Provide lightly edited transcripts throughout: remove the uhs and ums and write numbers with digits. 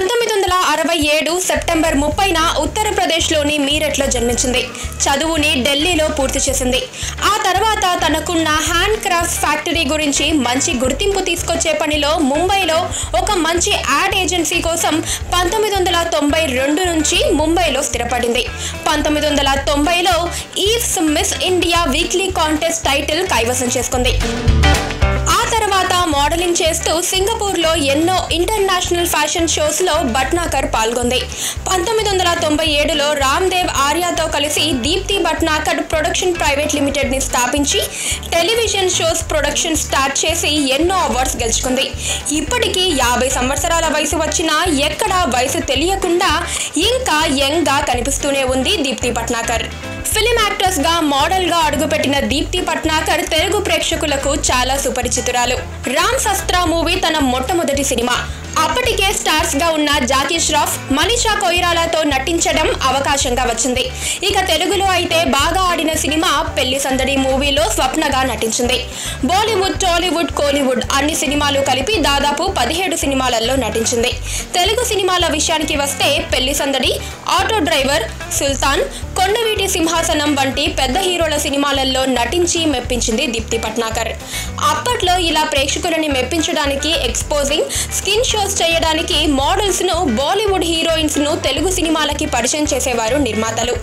1967 September 30న ఉత్తరప్రదేశ్లోని మీరట్లో జన్మించింది. చదువుని ఢిల్లీలో పూర్తి చేసింది. ఆ తర్వాత తనకున్న హ్యాండ్ క్రాఫ్ట్స్ ఫ్యాక్టరీ గురించి మంచి గుర్తింపు తీసుకొచ్చే పనిలో ముంబైలో ఒక మంచి యాడ్ ఏజెన్సీ కోసం 1992 నుంచి ముంబైలో స్థిరపడింది. 1990లో Eve's miss India weekly contest title కైవసం చేసుకుంది. ఆ తర్వాత మోడలింగ్ చేస్తూ సింగపూర్లో ఎన్నో ఇంటర్నేషనల్ ఫ్యాషన్ షోస్లో భట్నాకర్ పాల్గొంది. 1997లో రామ్దేవ్ ఆర్యాతో కలిసి దీప్తి భట్నాకర్ ప్రొడక్షన్ ప్రైవేట్ లిమిటెడ్ని స్థాపించి టెలివిజన్ షోస్ ప్రొడక్షన్ స్టార్ట్ చేసి ఎన్నో అవార్డ్స్ గెలుచుకుంది. ఇప్పటికీ 50 సంవత్సరాల వయసు వచ్చినా ఎక్కడా వయసు తెలియకుండా ఇంకా యంగ్గా కనిపిస్తూనే ఉంది దీప్తి భట్నాకర్. ఫిలిం యాక్ట్రెస్ గా మోడల్ గా అడుగుపెట్టిన దీప్తి భట్నాకర్ తెలుగు ప్రేక్షకులకు చాలా సుపరిచితురాలు. రామ్ శస్త్ర మూవీ తన మొట్టమొదటి సినిమా. అప్పటికే స్టార్స్ గా ఉన్న జాకీ ష్రాఫ్, మనీషా కొయిరాలాతో నటించడం అవకాశంగా వచ్చింది. ఇక తెలుగులో అయితే బాగా ఆడిన సినిమా పెళ్లి సందడి మూవీలో స్వప్నగా నటించింది. బాలీవుడ్, టాలీవుడ్, కోలీవుడ్ అన్ని సినిమాలు కలిపి దాదాపు 17 సినిమాలలో నటించింది. తెలుగు సినిమాల విషయానికి వస్తే పెళ్లి సందడి, ఆటో డ్రైవర్, సుల్తాన్, కొండవీటి సింహాసనం వంటి పెద్ద హీరోల సినిమాలలో నటించి మెప్పించింది దీప్తి భట్నాకర్. అప్పట్లో ఇలా ప్రేక్షకులని మెప్పించడానికి ఎక్స్పోజింగ్, స్కిన్ షోస్ చేయడానికి మోడల్స్ ను, బాలీవుడ్ హీరోయిన్స్ ను తెలుగు సినిమాలకి పరిచయం చేసేవారు నిర్మాతలు.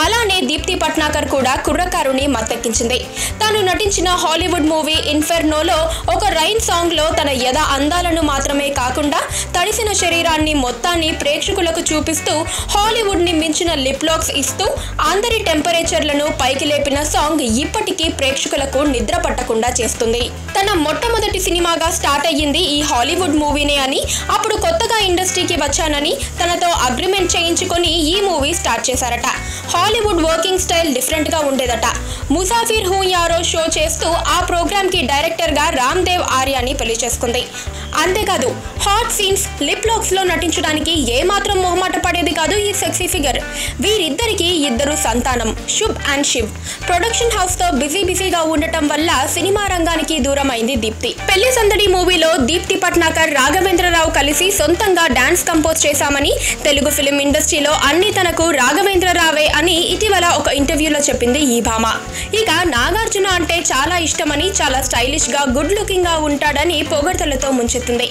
అలానే దీప్తి భట్నాకర్ కూడా కుర్రకారుని మత్తెక్కించింది. తాను నటించిన హాలీవుడ్ మూవీ ఇన్ఫెర్నోలో ఒక రైన్ సాంగ్ లో తన యథ అందాలను మాత్రమే కాకుండా తడిసిన శరీరాన్ని మొత్తాన్ని ప్రేక్షకులకు చూపిస్తూ హాలీవుడ్ ని మించిన లిప్ లాక్స్ ఇస్తూ అందరి టెంపరేచర్లను పైకి లేపిన సాంగ్ ఇప్పటికీ ప్రేక్షకులకు నిద్ర పట్టకుండా చేస్తుంది. తన మొట్టమొదటి సినిమాగా స్టార్ట్ అయ్యింది ఈ హాలీవుడ్ మూవీనే అని, అప్పుడు కొత్తగా ఇండస్ట్రీకి వచ్చానని తనతో అగ్రిమెంట్ చేయించుకొని ఈ మూవీ స్టార్ట్ చేశారట. హాలీవుడ్ వర్కింగ్ స్టైల్ డిఫరెంట్ గా ఉండేదట. ముసాఫిర్ హూ యారో షో చేస్తూ ఆ ప్రోగ్రామ్ కి డైరెక్టర్ గా రామ్దేవ్ ఆర్యాని పెళ్లి చేసుకుంది. అంతేకాదు హాట్ సీన్స్, లిప్ లాక్స్ లో నటించడానికి ఏమాత్రం మొహమాట పడేది కాదు ఈ సెక్సీ ఫిగర్. వీరిద్దరికి ఇద్దరు సంతానం, Shubh and Shiv. Production house తో బిజీగా ఉండటం వల్ల సినిమా రంగానికి దూరం అయింది దీప్తి. పెళ్లి సందడి మూవీలో దీప్తి భట్నాకర్, రాఘవేంద్రరావు కలిసి సొంతంగా డాన్స్ కంపోజ్ చేశామని, తెలుగు ఫిలిం ఇండస్ట్రీలో అన్ని తనకు రాఘవేంద్రరావే అని ఇటీవల ఒక ఇంటర్వ్యూలో చెప్పింది ఈ భామ. ఇక నాగార్జున అంటే చాలా ఇష్టమని, చాలా స్టైలిష్ గా, గుడ్ లుకింగ్ గా ఉంటాడని పొగడ్తలతో ముంచెత్తుంది.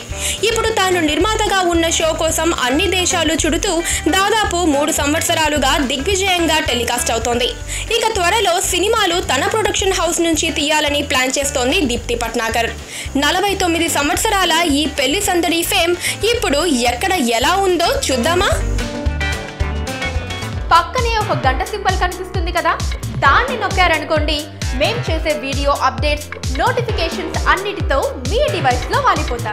ఇప్పుడు తాను నిర్మాతగా ఉన్న షో కోసం అన్ని దేశాలు చుడుతూ దాదాపు 3 సంవత్సరాలుగా దిగ్విజయంగా టెలికాస్ట్ అవుతోంది. ఇక త్వరలో సినిమాలు తన ప్రొడక్షన్ హౌస్ నుంచి తీయాలని ప్లాన్ చేస్తోంది దీప్తి భట్నాకర్. 49 సంవత్సరాల ఈ పెళ్లి సందడి ఫేమ్ ఇప్పుడు ఎక్కడ ఎలా ఉందో చూద్దామా? పక్కనే ఒక గంట సింబల్ కనిపిస్తుంది కదా, దాన్ని నొక్కారనుకోండి, మేం చేసే వీడియో అప్డేట్స్, నోటిఫికేషన్స్ అన్నిటితో మీ డివైస్ లో వాలిపోతాం.